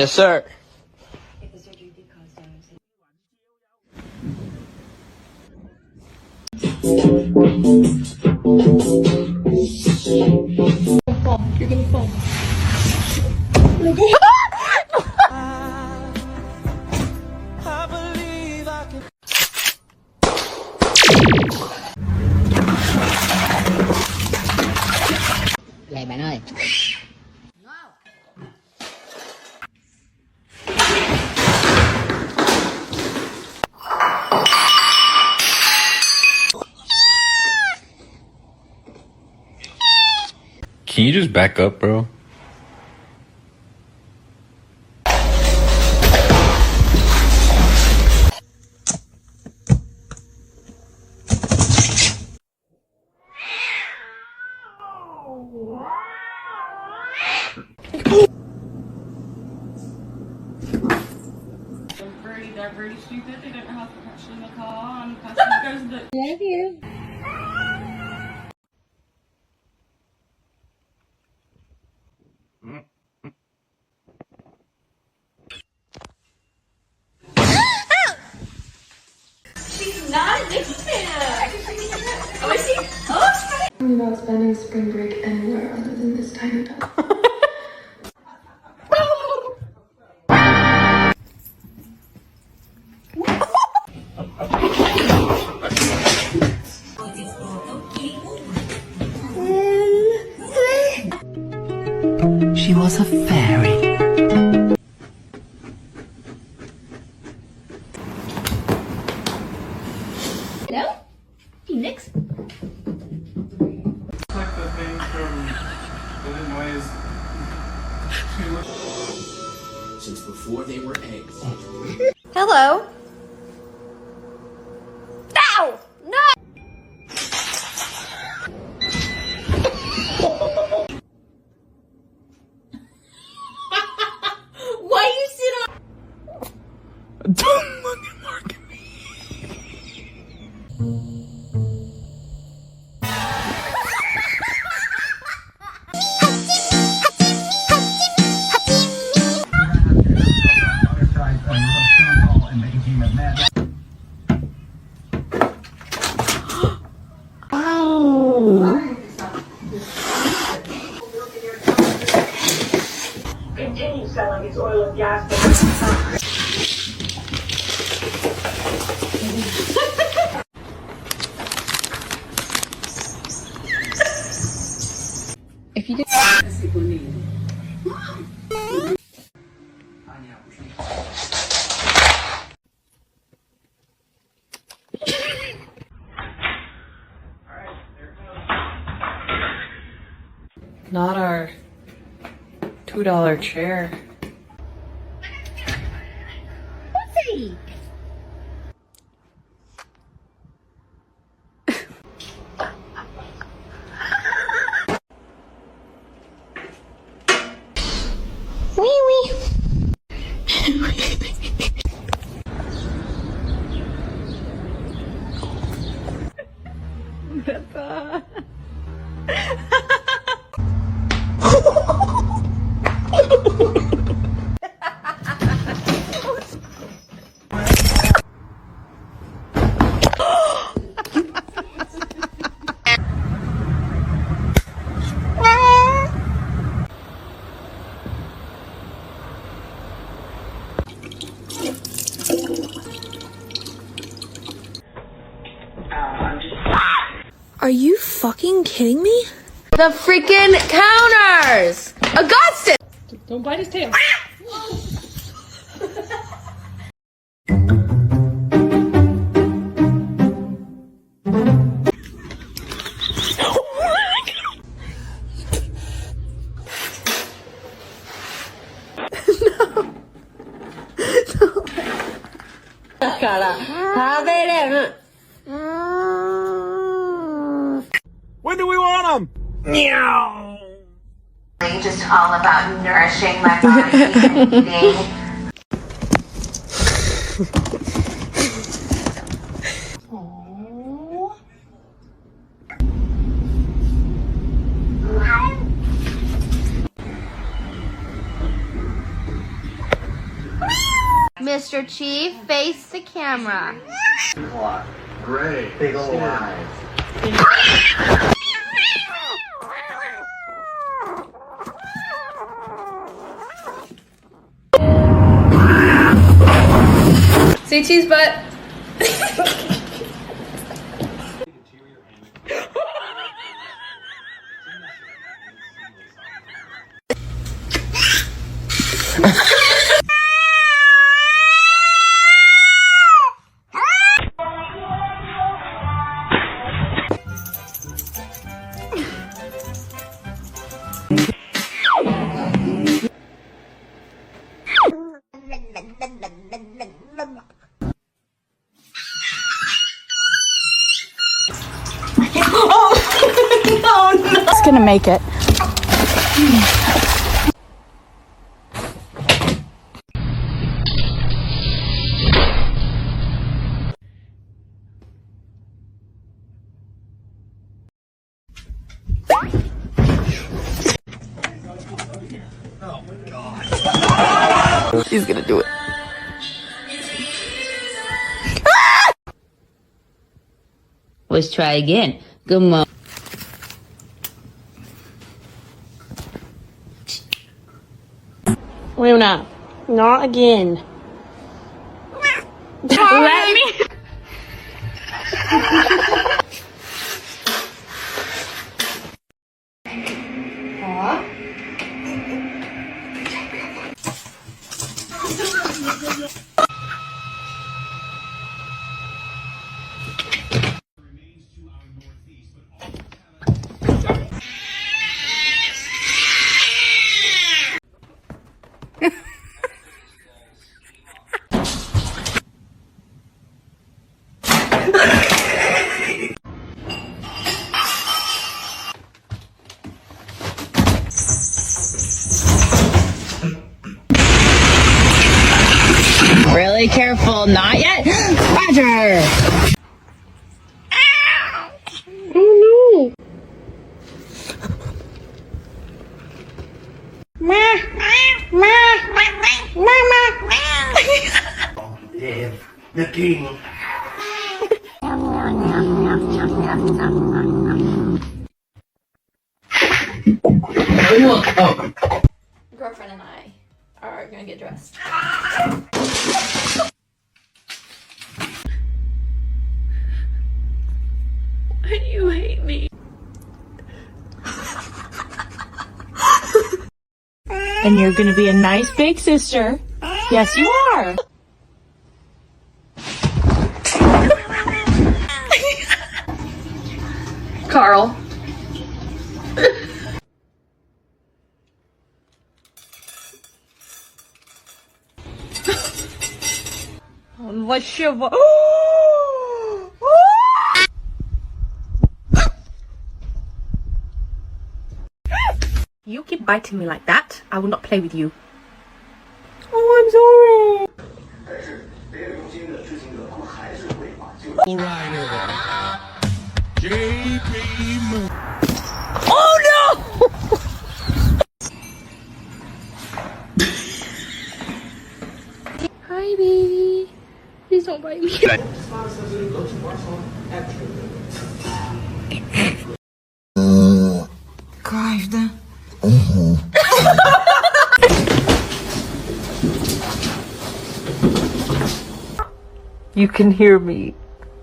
Yes, sir. If the surgery did cause damage. You're gonna fall. Vậy bạn ơi. Can you just back up, bro? They're pretty stupid. They don't know how to actually in the car, and the customer goes to the. Love you. She's not addicted. Oh, is she? Oh, I'm about spending spring break anywhere other than this tiny town. She was a fairy. hello? Phoenix? Like the thing from Illinois. Since before they were eggs. Hello? Ow! No! Why you sit on? Don't look at Mark at me. Continue selling its oil and gas. If you did. Not our $2 chair. Pussy! Wee wee. Are you fucking kidding me? The freaking counters! Augustus! Don't bite his tail. When do we want them? Meow. Just all about nourishing my body and eating. Mr. Chief, face the camera. Great. Big ol' eyes. Say cheese butt. It's gonna make it. He's gonna do it. Let's try again. Good morning. Luna, not again. Let me. Really careful. Not yet. Roger. Oh Live the king. Girlfriend and I are gonna get dressed. Why do you hate me? And you're gonna be a nice big sister. Yes, you are. Carl. You keep biting me like that, I will not play with you. Oh, I'm sorry. Oh no! Hi, baby. Please don't bite me. Правда. You can hear me.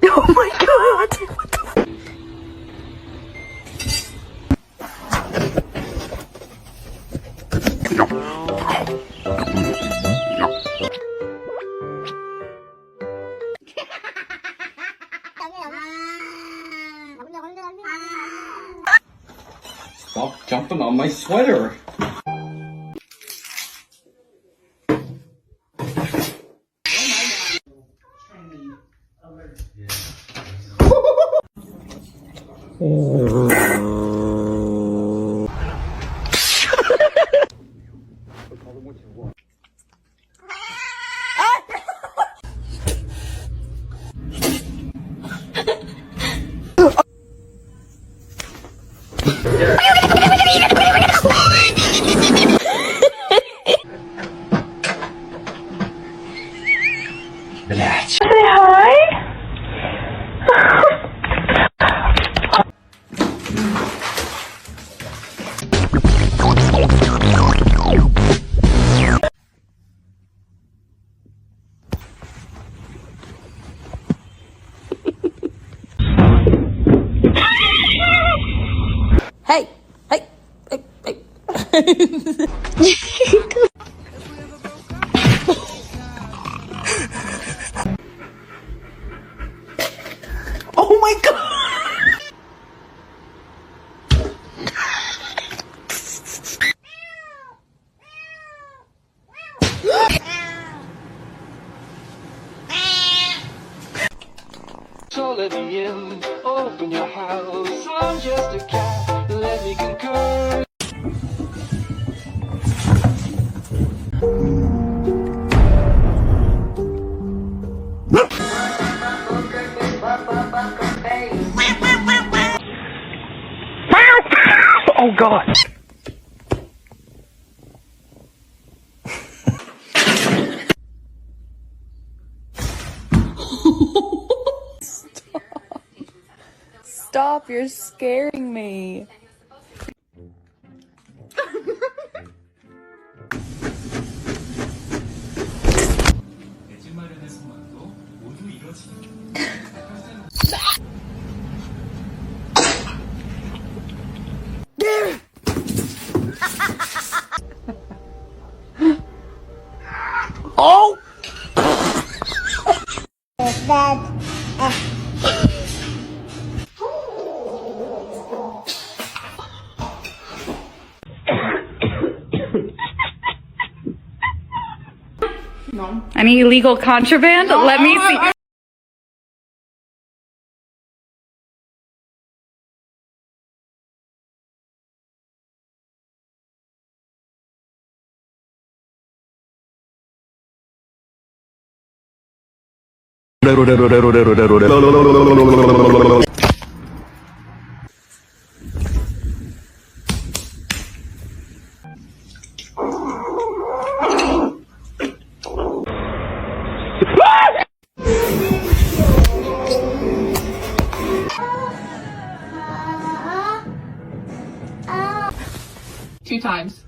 Oh my god! What the f- Stop jumping on my sweater. Hey, hey, hey, hey. Oh my god! So let me in, open your house. I'm just a cat, let me concur. Oh god! Stop, you're scaring me. Oh! Any illegal contraband? Let me see. Two times.